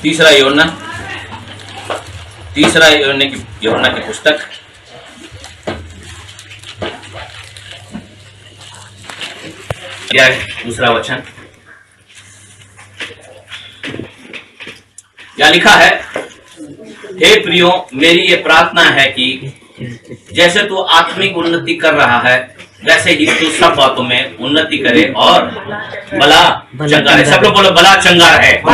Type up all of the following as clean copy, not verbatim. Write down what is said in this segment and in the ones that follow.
तीसरा यूहन्ना की पुस्तक दूसरा वचन, या लिखा है, हे प्रियो, मेरी ये प्रार्थना है कि जैसे तू आत्मिक उन्नति कर रहा है वैसे ही तू सब बातों में उन्नति करे और भला चंगा रहे। सब लोग बोलो भला चंगा रहे। सब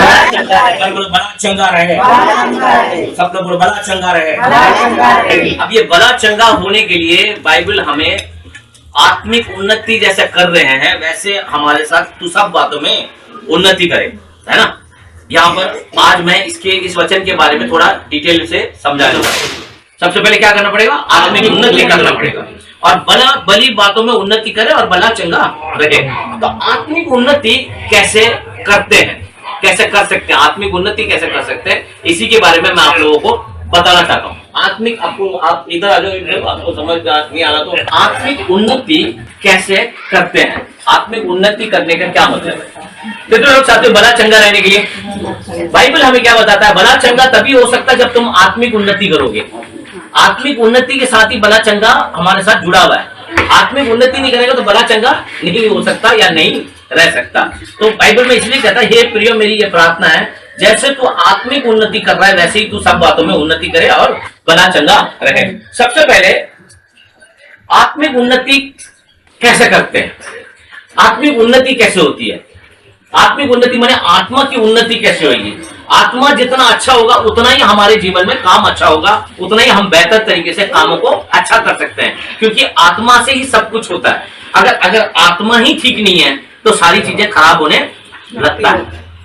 लोग भला चंगा रहे। सब लोग बोलो भला चंगा रहे। अब ये भला चंगा होने के लिए बाइबल हमें आत्मिक उन्नति जैसे कर रहे हैं वैसे हमारे साथ तू सब बातों में उन्नति करे, है ना। यहाँ पर आज मैं इस वचन के बारे में थोड़ा डिटेल से समझाऊंगा। सबसे पहले क्या करना पड़ेगा? आत्मिक उन्नति करना पड़ेगा और भली बातों में उन्नति करे और भला चंगा रहे। तो आत्मिक उन्नति कैसे करते हैं, कैसे कर सकते हैं, आत्मिक उन्नति कैसे कर सकते हैं, इसी के बारे में मैं आप लोगों को बताना चाहता हूँ। आत्मिक, आप इधर आ जाओ, आपको समझ नहीं आ रहा तो आत्मिक उन्नति कैसे करते हैं, आत्मिक उन्नति करने का क्या मतलब है। तो लोग साथियों, भला चंगा रहने के लिए बाइबल हमें क्या बताता है? भला चंगा तभी हो सकता है जब तुम आत्मिक उन्नति करोगे। आत्मिक उन्नति के साथ ही भला चंगा हमारे साथ जुड़ा हुआ है। आत्मिक उन्नति नहीं करेगा तो भला चंगा नहीं हो सकता या नहीं रह सकता। तो बाइबल में इसलिए कहता है, हे प्रियो, मेरी ये प्रार्थना है, जैसे तू आत्मिक उन्नति कर रहा है वैसे ही तू सब बातों में उन्नति करे और भला चंगा रहे। सबसे पहले आत्मिक उन्नति कैसे करते हैं, आत्मिक उन्नति कैसे होती है? आत्मिक उन्नति माने आत्मा की उन्नति कैसे होगी? आत्मा जितना अच्छा होगा उतना ही हमारे जीवन में काम अच्छा होगा, उतना ही हम बेहतर तरीके से कामों को अच्छा कर सकते हैं, क्योंकि आत्मा से ही सब कुछ होता है। अगर आत्मा ही ठीक नहीं है तो सारी चीजें खराब होने लगता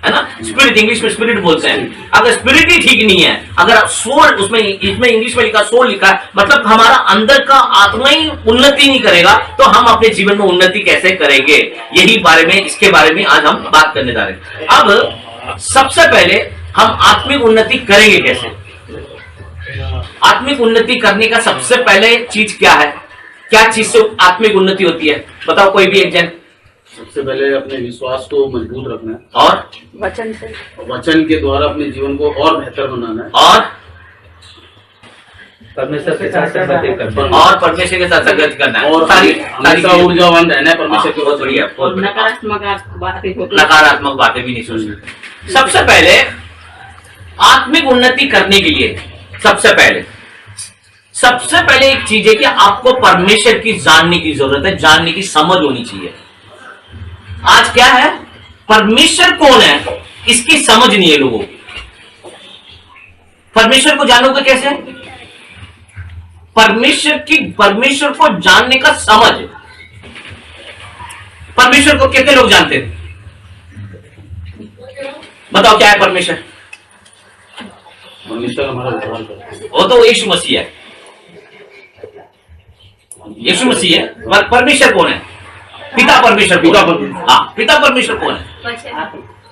है ना। स्पिरिट, इंग्लिश में स्पिरिट बोलते हैं। अगर स्पिरिट ही ठीक नहीं है, अगर सोल, उसमें इंग्लिश में लिखा सोल लिखा है, मतलब हमारा अंदर का आत्मा ही उन्नति नहीं करेगा तो हम अपने जीवन में उन्नति कैसे करेंगे? यही बारे में, इसके बारे में आज हम बात करने जा रहे हैं। अब सबसे पहले हम आत्मिक उन्नति करेंगे कैसे? आत्मिक उन्नति करने का सबसे पहले चीज क्या है? क्या चीज से आत्मिक उन्नति होती है? बताओ कोई भी एक जन। सबसे पहले अपने विश्वास को मजबूत रखना है और वचन के द्वारा अपने जीवन को और बेहतर बनाना है और परमेश्वर के साथ संगति करना है और परमेश्वर के साथ संगति करना है और हमेशा ऊर्जावान रहना है परमेश्वर के बहुत बढ़िया, बहुत बढ़िया। नकारात्मक बातें भी नहीं सोचनी। सबसे पहले आत्मिक उन्नति करने के लिए सबसे पहले एक चीज है कि आपको परमेश्वर की जानने की जरूरत है, जानने की समझ होनी चाहिए। आज क्या है? परमेश्वर कौन है इसकी समझ नहीं है लोगों को। परमेश्वर को जानोगे कैसे? परमेश्वर को जानने का समझ। परमेश्वर को कितने लोग जानते हैं? बताओ क्या है परमेश्वर? परमेश्वर हमारा उद्धार करता है। वो तो यीशु मसीह है। यीशु मसीह है। परमेश्वर कौन है? पिता परमेश्वर। हाँ, पिता परमेश्वर कौन है?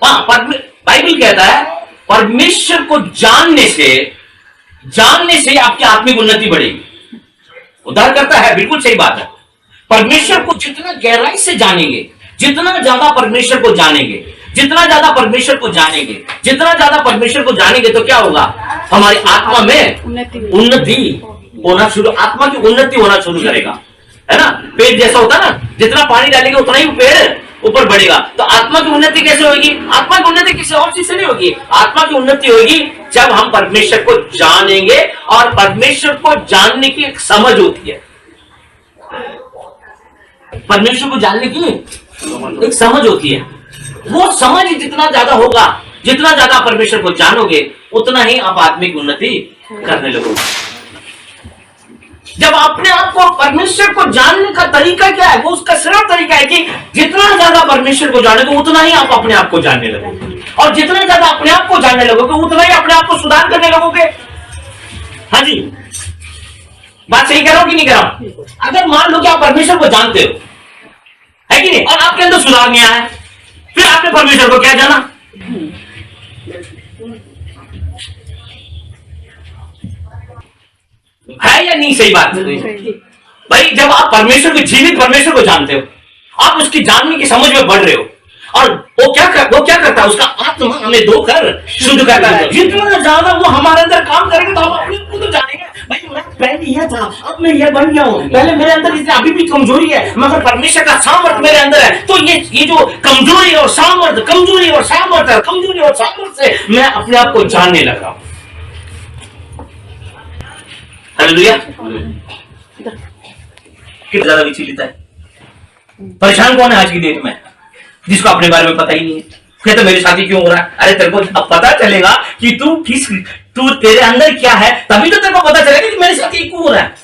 हाँ, बाइबल कहता है परमेश्वर को जानने से आपकी आत्मिक उन्नति बढ़ेगी। उद्धार करता है, बिल्कुल सही बात है। परमेश्वर को जितना गहराई से जानेंगे, जितना ज्यादा परमेश्वर को जानेंगे, जितना ज्यादा परमेश्वर को जानेंगे तो क्या होगा? हमारी आत्मा में उन्नति होना शुरू, आत्मा की उन्नति होना शुरू करेगा, है ना। पेड़ जैसा होता है ना, जितना पानी डालेंगे उतना ही पेड़ ऊपर बढ़ेगा। तो आत्मा की उन्नति कैसे होगी? आत्मा की उन्नति किसी और चीज से नहीं होगी। आत्मा की उन्नति होगी जब हम परमेश्वर को जानेंगे, और परमेश्वर को जानने की एक समझ होती है। परमेश्वर को जानने की एक समझ होती है। वो समझ जितना ज्यादा होगा, जितना ज्यादा परमेश्वर को जानोगे उतना ही आप आत्मिक उन्नति करने लगोगे। जब अपने आप को परमेश्वर को जानने का तरीका क्या है? वो उसका सिर्फ तरीका है कि जितना ज्यादा परमेश्वर को जानोगे उतना ही आप अपने आप को जानने लगोगे, और जितना ज्यादा अपने आप को जानने लगोगे उतना ही अपने आप को सुधार करने लगोगे। हाँ जी, बात सही कह रहा हूं कि नहीं कह रहा हूं? अगर मान लो कि आप परमेश्वर को जानते हो, है कि नहीं, और आपके अंदर सुधार नहीं आया, फिर आपने परमेश्वर को क्या जाना? है या नहीं? सही बात है भाई। जब आप परमेश्वर को, जीवित परमेश्वर को जानते हो, आप उसकी जानने की समझ में बढ़ रहे हो, और वो क्या करता है, उसका आत्मा हमें धोकर शुद्ध करता है। जितना ज्यादा वो हमारे अंदर काम करेगा तो हम अपने को तो जानेंगे भाई मैं पहले यह था, अब मैं यह बन गया हूँ। पहले मेरे अंदर इसलिए अभी भी कमजोरी है, मगर परमेश्वर का सामर्थ्य मेरे अंदर है। तो ये जो कमजोरी और सामर्थ्य, कमजोरी और सामर्थ्य, कमजोरी और सामर्थ्य से मैं अपने आप को जानने लगा हूं। हालेलुया। कितना ज्यादा विचलित है, परेशान कौन है आज की डेट में, जिसको अपने बारे में पता ही नहीं है। कहते मेरे साथी क्यों हो रहा है? अरे तेरे को अब पता चलेगा कि तू तेरे अंदर क्या है, तभी तो तेरे को पता चलेगा कि मेरे साथ ये क्यों हो रहा है।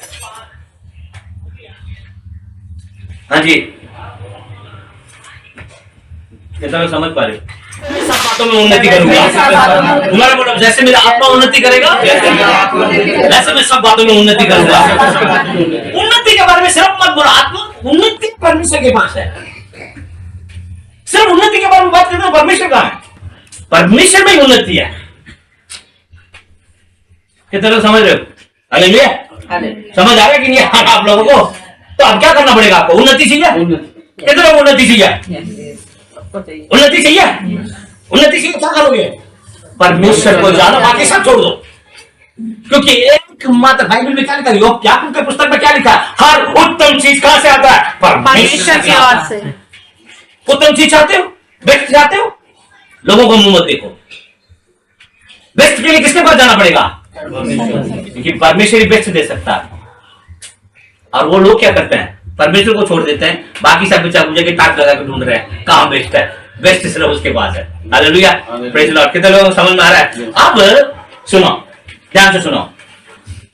हाँ जी, कैसा मैं समझ पा रहे हो? सब बातों में उन्नति करूंगा। तुम्हारा बोलो जैसे मेरा आत्मा उन्नति करेगा वैसे मैं सब बातों में उन्नति करूंगा। उन्नति के बारे में सिर्फ मत बोलो, आत्मा उन्नति परमेश्वर के पास है। सिर्फ उन्नति के बारे में बात करते हो, परमेश्वर का है, परमेश्वर में उन्नति है। कितने लोग समझ रहे हो? हालेलुया। समझ आ रहा है कि नहीं आप लोगों को? तो अब क्या करना पड़ेगा आपको? उन्नति चाहिए। कितने लोग उन्नति चाहिए? उन्नति चाहिए। उन्नति चाहिए, क्या करोगे? परमेश्वर को जानो, बाकी सब छोड़ दो। क्योंकि एक मात्र बाइबल में क्या लिखा है, योग याकूब के पुस्तक में क्या लिखा है? हर उत्तम चीज कहां से आता है? परमेश्वर की ओर से। उत्तम चीज चाहते हो, बेस्ट चाहते हो, लोगों को मुंह मत देखो। बेस्ट के लिए किसके पास जाना पड़ेगा? क्योंकि परमेश्वर ही बेस्ट दे सकता है। और वो लोग क्या करते हैं? परमेश्वर को छोड़ देते हैं, बाकी सब बेचा बुझा के टाक लगा के ढूंढ रहे हैं कहां बेस्ट है। बेस्ट सिर्फ उसके पास है। Hallelujah, praise the Lord. कितने लोगों को समझ में आ रहा है? अब सुनो, ध्यान से सुनो।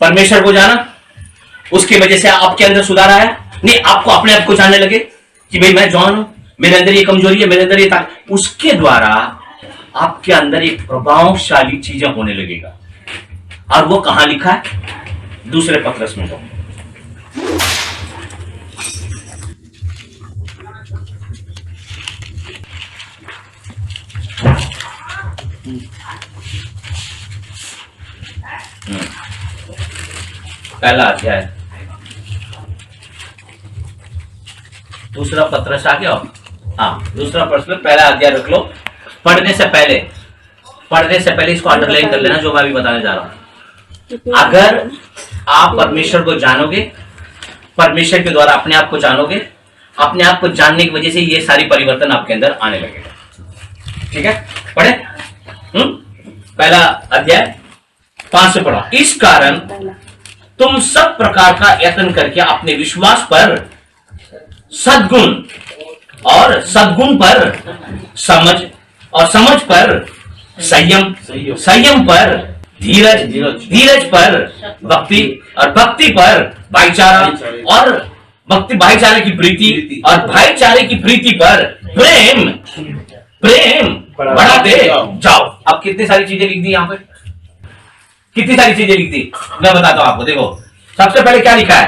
परमेश्वर को जाना, उसकी वजह से आपके अंदर सुधार आया। नहीं, आपको अपने आप को जानने लगे कि भाई मैं जॉन हूं, मेरे अंदर ये कमजोरी है, मेरे अंदर ये ताकत, उसके द्वारा आपके अंदर एक प्रभावशाली चीजें होने लगेगा। और वो कहां लिखा है? दूसरे पत्रस में। पहला अध्याय, दूसरा पत्रस आ गया। हाँ, दूसरा पत्रस पहला अध्याय रख लो। पढ़ने से पहले इसको अंडरलाइन कर लेना जो मैं अभी बताने जा रहा हूं। अगर आप परमेश्वर को जानोगे, परमेश्वर के द्वारा अपने आप को जानोगे, अपने आप को जानने की वजह से ये सारी परिवर्तन आपके अंदर आने लगेगा। ठीक है, पढ़े। पहला अध्याय 5 से पढ़ो। इस कारण तुम सब प्रकार का यत्न करके अपने विश्वास पर सद्गुण और सद्गुण पर समझ और समझ पर संयम पर धीरज पर भक्ति और भक्ति पर भाईचारा और भाईचारे की प्रीति और भाईचारे की प्रीति पर प्रेम बढ़ाते जाओ। अब कितनी सारी चीजें लिख दी यहां पर, कितनी सारी चीजें लिख दी मैं बताता हूं आपको। देखो सबसे पहले क्या लिखा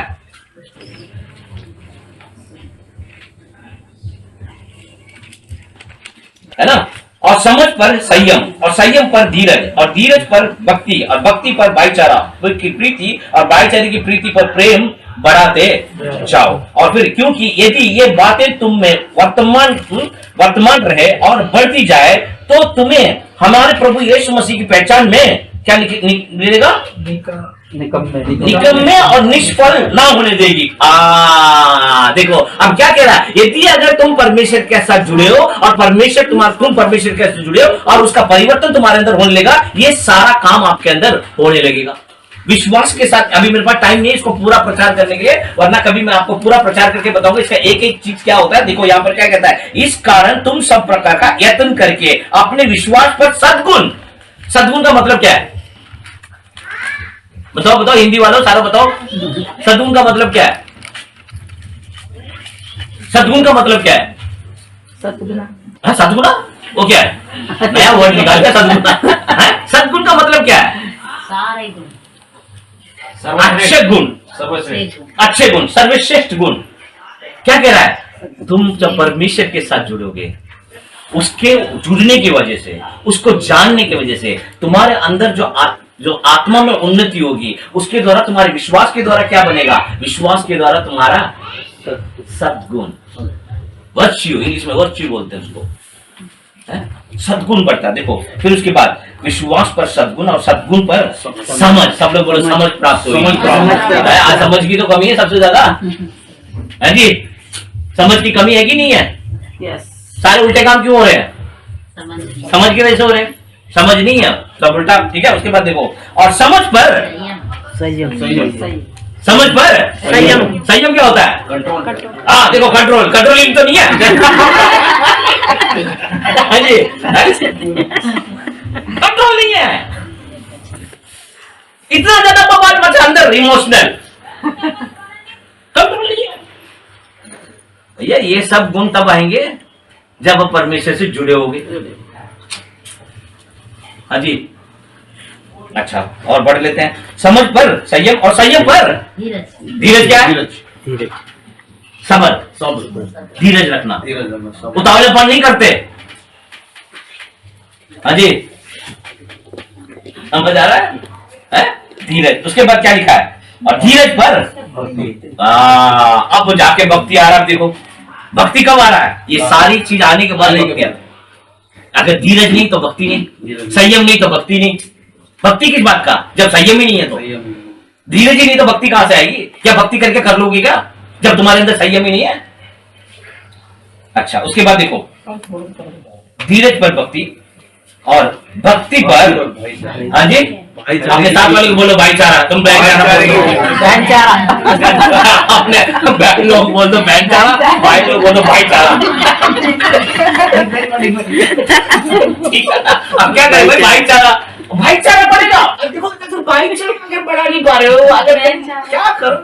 है ना? और समझ पर संयम और संयम पर धीरज और धीरज पर भक्ति और भक्ति पर भाईचारा की प्रीति और भाईचारे की प्रीति पर प्रेम बढ़ाते जाओ। और फिर क्योंकि यदि ये बातें तुम में वर्तमान रहे और बढ़ती जाए तो तुम्हें हमारे प्रभु यीशु मसीह की पहचान में क्या मिलेगा? निकम्मे और निष्फल ना होने देगी। देखो अब क्या कह रहा है? यदि अगर तुम परमेश्वर के साथ जुड़े हो और तुम परमेश्वर के साथ जुड़े हो और उसका परिवर्तन तुम्हारे अंदर होने लगेगा, ये सारा काम आपके अंदर होने लगेगा विश्वास के साथ। अभी मेरे पास टाइम नहीं है इसको पूरा प्रचार करने के लिए, वरना कभी मैं आपको पूरा प्रचार करके बताऊंगा इसका एक एक चीज क्या होता है। देखो यहाँ पर क्या कहता है? इस कारण तुम सब प्रकार का यत्न करके अपने विश्वास पर सद्गुण का मतलब क्या है? बताओ हिंदी वालों सारा बताओ, सद्गुण का मतलब क्या है? सद्गुण का मतलब क्या है? सद्गुणा वो क्या है? नया वर्ड निकाल दिया सद्गुणा। सद्गुण का मतलब क्या है? अच्छे गुण, सर्वश्रेष्ठ गुण। क्या कह रहा है? तुम जब परमेश्वर के साथ जुड़ोगे, उसके जुड़ने की वजह से, उसको जानने की वजह से तुम्हारे अंदर जो आत्मा में उन्नति होगी, उसके द्वारा तुम्हारे विश्वास के द्वारा क्या बनेगा? विश्वास के द्वारा तुम्हारा सद्गुण, वर्च्यू, इंग्लिश में वर्च्यू बोलते हैं उसको, सद्गुण बढ़ता है। देखो फिर उसके बाद विश्वास पर सद्गुण और सद्गुण पर समझ, सब लोग बोलो समझ प्राप्त हुई। आज समझ की तो कमी है सबसे ज्यादा, है जी? समझ की कमी है कि नहीं है? सारे उल्टे काम क्यों हो रहे हैं? समझ की वजह से हो रहे हैं, समझ नहीं है सब उल्टा। ठीक है, उसके बाद देखो और समझ पर समझ पर संयम। संयम क्या होता है? कंट्रोल। हाँ देखो कंट्रोल, कंट्रोलिंग तो नहीं है हाँ जी, कंट्रोल नहीं है। इतना ज्यादा बवाल मचा अंदर, इमोशनल कंट्रोल नहीं है भैया। ये सब गुण तब आएंगे जब आप परमेश्वर से जुड़े होगे। हाँ जी, अच्छा और बढ़ लेते हैं। समझ पर संयम और संयम पर धीरज। क्या है? धीरज, सब्र, सब्र, धीरज रखना, धीरज, सब्र। उतावलेपन नहीं करते। हाँ जी, समझ आ रहा है? धीरज। उसके बाद क्या लिखा है? और धीरज पर अब जाके भक्ति आ रहा है। देखो भक्ति कब आ रहा है? ये सारी चीज आने के बाद भक्ति आ रहा है। अगर धीरज नहीं तो भक्ति नहीं, संयम नहीं तो भक्ति नहीं। भक्ति किस बात का? जब संयम ही नहीं है तो धीरज ही नहीं तो भक्ति कहां से आएगी? क्या भक्ति करके कर लोगी क्या जब तुम्हारे अंदर संयम ही नहीं है? अच्छा उसके बाद देखो धीरज पर भक्ति और भक्ति पर हाँ जी, अपने साथ वाले को बोलो भाईचारा। तुम अपने लोग बोल दो भाईचारा, भाई लोग बोल दो भाईचारा। ठीक है, अब क्या करें भाई? भाईचारा, भाईचारा पड़ेगा। देखो भाईचारा आगे बढ़ा नहीं पा रहे हो, आगे क्या करो?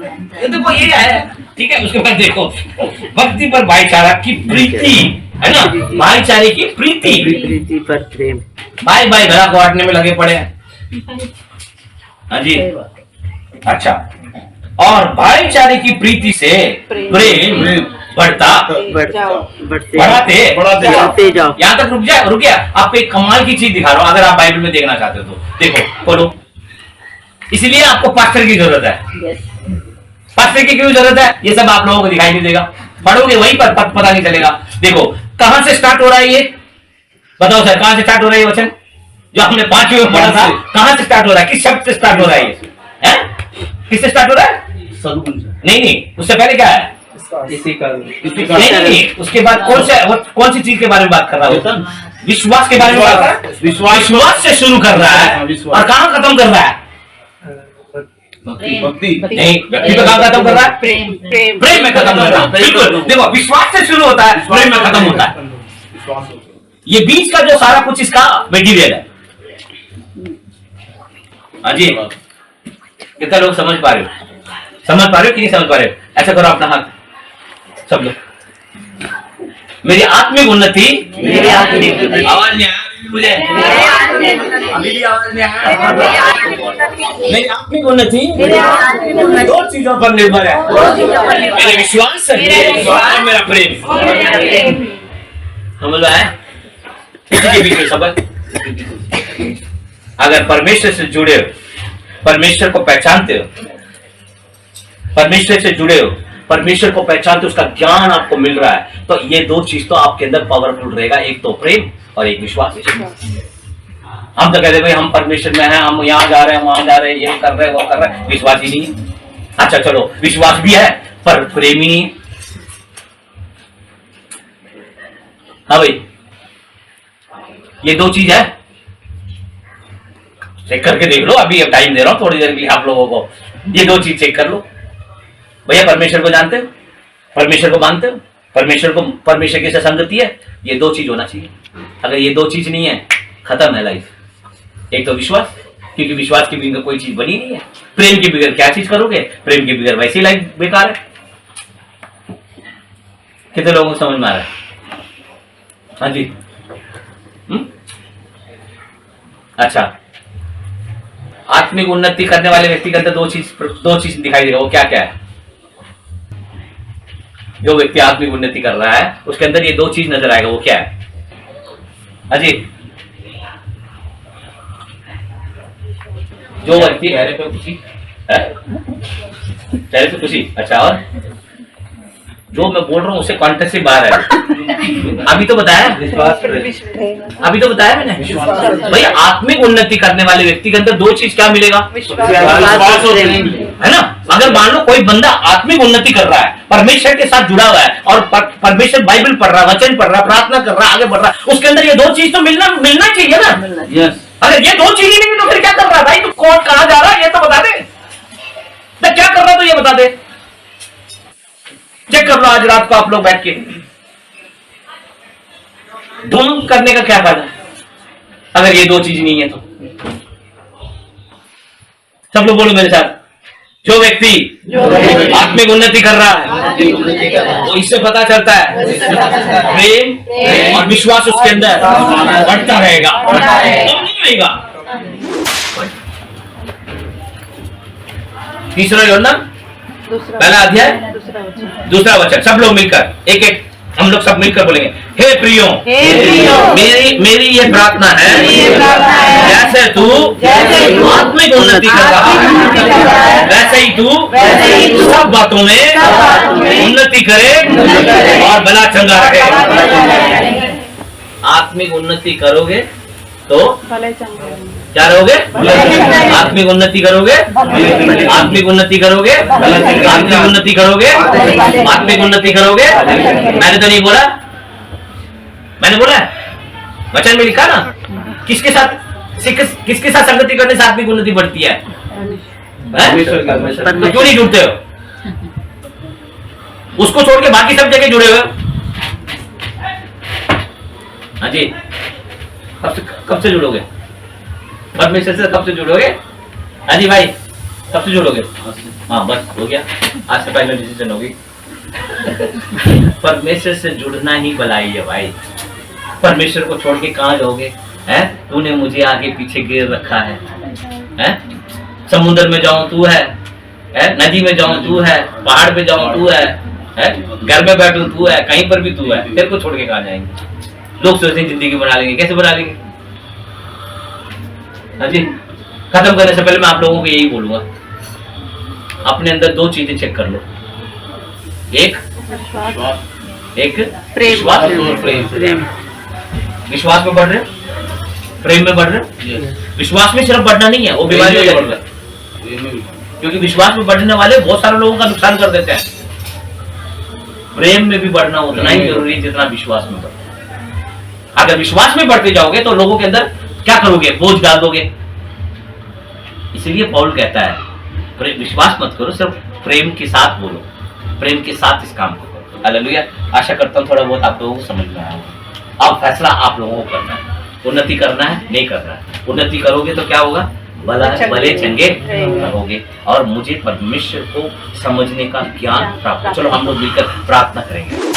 ये देखो ये है। ठीक है, उसके बाद देखो भक्ति पर भाईचारा की प्रीति, है ना? भाईचारे की प्रीति पर प्रेम। भाई भाई घड़ा काटने में लगे पड़े हैं। हाँ जी, अच्छा और भाईचारे की प्रीति से प्रेम बढ़ाते जाओ। यहाँ तक रुक गया। आपको एक कमाल की चीज दिखा रहा हूँ, अगर आप बाइबल में देखना चाहते हो तो देखो पढ़ो। इसलिए आपको पास्टर की जरूरत है। पास्टर की क्यों जरूरत है? ये सब आप लोगों को दिखाई नहीं देगा, पढ़ोगे वहीं पर पता नहीं चलेगा। देखो कहां से स्टार्ट हो रहा है ये? बताओ सर, कहां से स्टार्ट हो रहा है ये वचन जो हमने 5वीं में पढ़ा था? कहां से स्टार्ट हो रहा है? किस शब्द से स्टार्ट हो रहा है ये? किससे स्टार्ट हो रहा है? नहीं, उससे पहले क्या है? नहीं, उसके बाद कौन सी चीज के बारे में बात कर रहा है? विश्वास के बारे में बात कर रहा है। विश्वास से शुरू कर रहा है और कहां खत्म कर रहा है? भक्ति नहीं, व्यक्ति पे कहां खत्म कर रहा है? प्रेम में खत्म कर रहा है। बिल्कुल, देखो विश्वास से शुरू होता है, प्रेम में खत्म होता है। ये बीच का जो सारा कुछ इसका मटेरियल है। हाँ जी, कितना लोग समझ पा रहे हो? समझ पा रहे हो कि नहीं समझ पा रहे हो? ऐसा करो अपना हाथ सब लोग। मेरी आत्मिक उन्नति, आवाज नहीं आया मुझे, अभी भी आवाज नहीं आया। मेरी आत्मिक उन्नति दो चीजों पर निर्भर है, मेरे विश्वास और मेरा प्रेम। समझ आया? इसी के बीच में सबक। अगर परमेश्वर से जुड़े हो, परमेश्वर को पहचानते हो, परमेश्वर से जुड़े हो, परमेश्वर को पहचानते हो, उसका ज्ञान आपको मिल रहा है, तो ये दो चीज तो आपके अंदर पावरफुल रहेगा। एक तो प्रेम और एक विश्वास। हम तो कहते भाई हम परमेश्वर में हैं, हम यहाँ जा रहे हैं, वहां जा रहे हैं, ये कर रहे हैं, वो कर रहे हैं, विश्वास ही नहीं है। अच्छा चलो विश्वास भी है पर प्रेम ही नहीं है। हाँ भाई, ये दो चीज है, चेक करके देख लो। अभी टाइम दे रहा हूं थोड़ी देर के लिए आप लोगों को, ये दो चीज चेक कर लो। भैया परमेश्वर को जानते हो, परमेश्वर को मानते हो, परमेश्वर की संगति है, ये दो चीज होना चाहिए। अगर ये दो चीज नहीं है, खत्म है लाइफ। एक तो विश्वास, क्योंकि विश्वास के बिना कोई चीज बनी नहीं है। प्रेम के बगैर क्या चीज करोगे? प्रेम के बगैर वैसी लाइफ बेकार है। कितने लोगों को समझ में आ रहा है? हाँ जी, अच्छा आत्मिक उन्नति करने वाले व्यक्ति के अंदर दो चीज दिखाई देगा। वो क्या क्या है? जो व्यक्ति आत्मिक उन्नति कर रहा है उसके अंदर ये दो चीज नजर आएगा। वो क्या है? अजी, जो व्यक्ति चेहरे पे खुशी है, चेहरे पे खुशी। अच्छा और जो मैं बोल रहा हूँ उससे कॉन्टेक्स्ट से बाहर है। अभी तो बताया, अभी तो बताया मैंने भाई, आत्मिक उन्नति करने वाले व्यक्ति के अंदर दो चीज क्या मिलेगा, विश्वास और प्रेम। है ना। अगर मान लो कोई बंदा आत्मिक उन्नति कर रहा है, परमेश्वर के साथ जुड़ा हुआ है और परमेश्वर बाइबल पढ़ रहा है, वचन पढ़ रहा है, प्रार्थना कर रहा है, आगे बढ़ रहा है, उसके अंदर ये दो चीज तो मिलना चाहिए ना। यस, अगर ये दो चीज ही नहीं तो फिर क्या कर रहा है भाई, तू कौन कहां जा रहा है ये तो बता दे, मैं क्या कर रहा तो ये बता दे। चेक कर लो आज रात को आप लोग बैठ के, धूम करने का क्या फायदा अगर ये दो चीज नहीं है तो। सब लोग बोलो मेरे साथ, जो व्यक्ति आत्मिक उन्नति कर रहा है वो इससे पता चलता है प्रेम और विश्वास उसके अंदर बढ़ता रहेगा, कम नहीं रहेगा। तीसरा योजना, पहला अध्याय दूसरा वचन, सब लोग मिलकर एक एक हम लोग सब मिलकर बोलेंगे, हे प्रियो मेरी ये प्रार्थना है, जैसे तू आत्मिक उन्नति कर रहा है वैसे ही तू सब बातों में उन्नति करे और भला चंगा रहे। आत्मिक उन्नति करोगे तो क्या रहोगे, आत्मिक उन्नति करोगे, आत्मिक उन्नति करोगे, आत्मिक उन्नति करोगे, आत्मिक उन्नति करोगे। मैंने तो नहीं बोला, मैंने बोला वचन में लिखा ना, किसके साथ संगति करने से आत्मिक उन्नति बढ़ती है? तो क्यों नहीं जुड़ते हो? उसको छोड़ के बाकी सब जगह जुड़े हुए हो। हाँ जी, कब से जुड़ोगे परमेश्वर से? कब से जुड़ोगे? हाँ जी भाई, कब से जुड़ोगे? हाँ बस हो गया, आज से पहले डिसीजन होगी। परमेश्वर से जुड़ना ही भलाई है भाई। परमेश्वर को छोड़ के कहाँ जाओगे? हैं? तूने मुझे आगे पीछे गिर रखा है, हैं? समुद्र में जाऊं तू है, नदी में जाऊं तू है, पहाड़ पे जाऊं तू है, घर में बैठूं तू है, कहीं पर भी तू है। तेरे को छोड़ के कहाँ जाएंगे? लोग सोचते हैं जिंदगी बना लेंगे, कैसे बना लेंगे? हाँ जी, खत्म करने से पहले मैं आप लोगों को यही बोलूंगा, अपने अंदर दो चीजें चेक कर लो, एक विश्वास और प्रेम। विश्वास में बढ़ रहे, प्रेम में बढ़ रहे। विश्वास में सिर्फ बढ़ना नहीं है, वो बीमारी में बढ़ रहा है, क्योंकि विश्वास में बढ़ने वाले बहुत सारे लोगों का नुकसान कर देते हैं। प्रेम में भी बढ़ना उतना ही जरूरी है जितना विश्वास में बढ़ना। अगर विश्वास में बढ़ते जाओगे तो लोगों के अंदर क्या करोगे? बोझ डाल दोगे। इसलिए पौल कहता है विश्वास मत करो, सिर्फ प्रेम के साथ बोलो, प्रेम के साथ इस काम को करो। हालेलुया। आशा करता हूँ थोड़ा बहुत आप लोगों को समझ में आया होगा। अब फैसला आप लोगों को करना है, उन्नति करना है नहीं करना है। उन्नति करोगे तो क्या होगा? भले चंगे रहोगे और मुझे परमेश्वर को समझने का ज्ञान प्राप्त। चलो हम लोग मिलकर प्रार्थना करेंगे।